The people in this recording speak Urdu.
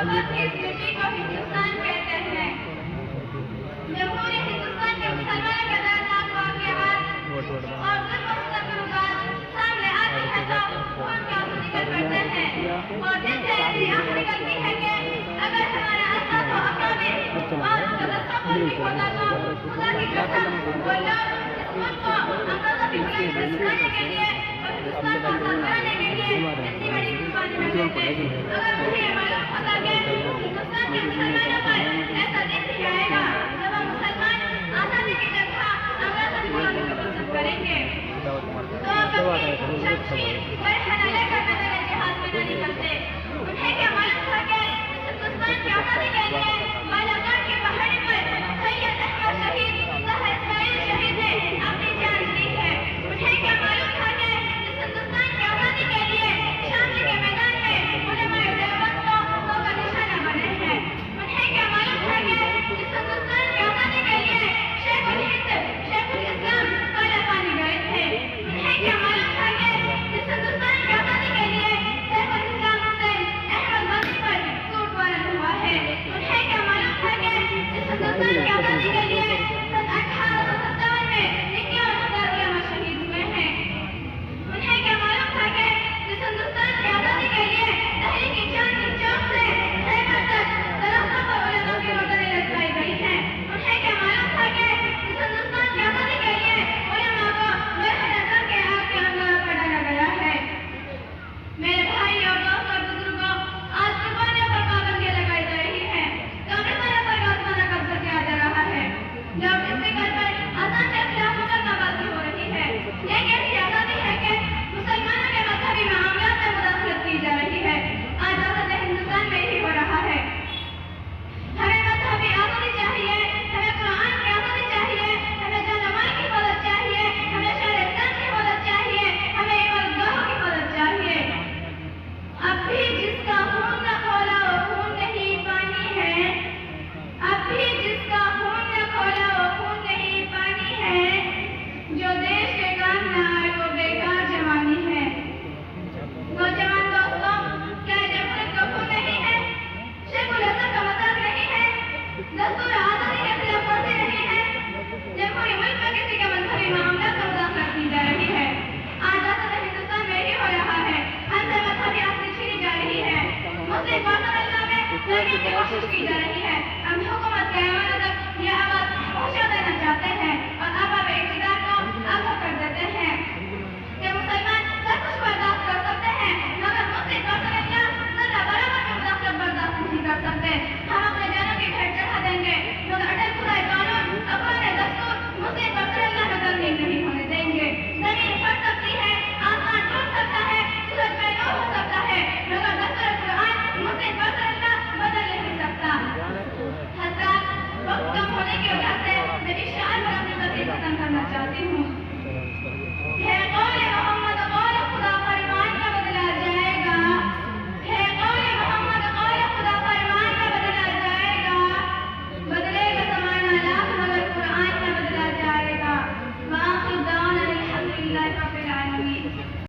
محبت کی اس مٹی کو ہندوستان کہتے ہیں۔ جمہوری ہندوستان کے مسلمانوں کے دردناک واقعات اور ظلم و ستم کے بعد سامنے آتے ہیں تو خون کا ذکر کرتے ہیں، اور دل سے ایسی آنکھ نکلتی ہے کہ اگر ہمارے اسلاف و اکابر اور مقدسوں پر بھی ہوتا تو خدا کی قسم وہ لوگ اس ملک کو انگریزوں کی غلامی سے چھڑانے کے لیے اور ہندوستان کو آزاد کرانے کے لیے اتنی بڑی قربانی نہ دیتے۔ اگر مجھے یہ معلوم ہوتا کہ ہندوستان کے مسلمانوں پر ایسا دن بھی آئے گا جب ہم مسلمان آزادی کی جگہ انگریزوں کی غلامی کو پسند کریں گے تو کبھی شمشیر برہنہ لے کر میدان جہاد میں نہ نکلتے۔ انہیں کیا معلوم تھا کہ ہندوستان کی آزادی کے لیے بالاکوٹ کی پہاڑی پر سید احمد شہید طاہر اسماعیل شہید نے اپنی جان دی ہے۔ انہیں کیا معلوم تھا کہ اس ہندوستان کی آزادی کے لیے شاملی کے میدان میں علماء دیوبند کو کا نشانہ بنے ہیں۔ انہیں کیا معلوم تھا کہ اس ہندوستان کی آزادی کے لیے شیخ الہند شیخ الاسلام کالا پانی گئے تھے۔ انہیں کیا معلوم تھا کہ اس ہندوستان کی آزادی کے لیے شیخ الاسلام حسین احمد مدنی پر سوٹ وارن ہوا ہے۔ انہیں کیا معلوم تھا کہ اس ہندوستان کی آزادی کے لیے سن 1857 میں 51,000 علماء شہید ہوئے ہیں۔ انہیں کیا معلوم تھا کہ اس ہندوستان کی آزادی کے لیے تحریک چاندنی چوک سے خیبر تک درختوں پر علماء کی روزنیں لٹکائی گئی ہیں۔ انہیں کیا معلوم تھا کہ اس ہندوستان کی آزادی کے لیے علماء کو برہنہ کر کے آگ کے انگاروں پر ڈالا گیا ہے۔ میرے بھائی اور دوست اور بزرگوں، آج قربانیوں پر پابندیاں لگائی جا رہی ہیں، کامرانہ پر غازمانہ قبضہ کیا جا رہا ہے، لاؤڈ اسپیکر پر اذان کے خلاف مقدمہ بازی ہو رہی ہے۔ ایک ایسی آزادی ہے کہ مسلمانوں کے مذہبی معاملات میں مداخلت کی جا رہی ہے۔ آج آزاد ہندوستان میں یہی ہو رہا ہے۔ ہمیں مذہبی آزادی چاہیے، ہمیں قرآن کی آزادی چاہیے، ہمیں جان و مال کی حفاظت چاہیے، ہمیں شہر اسلام کی حفاظت چاہیے، ہمیں عبادتگاہوں کی حفاظت چاہیے۔ اب بھی جس کا خون نہ کھولا وہ خون نہیں پانی ہے، اب بھی جس کا خون نہ کھولا وہ خون نہیں پانی ہے، جو دیش کے کام نہ آئے وہ بیکار جوانی ہے۔ نوجوان دوستوں، کیا یہ جمہوریت کا خون نہیں ہے؟ شیخ الحسن کا مذاق نہیں ہے؟ دستور آزادی کے خلاف ورزی نہیں ہے؟ جمہوری ملک میں کسی کے مذہبی معاملات میں مداخلت کی جا رہی ہے۔ آج آزاد ہندوستان میں یہی ہو رہا ہے۔ ہم سے مذہبی آزادی چھینی جا رہی ہے، مسلم بازار میں لانے کی کوشش کی جا رہی ہے۔ ہم حکومت کے ایوانوں تک یہ آواز پہنچا دینا چاہتے ہیں۔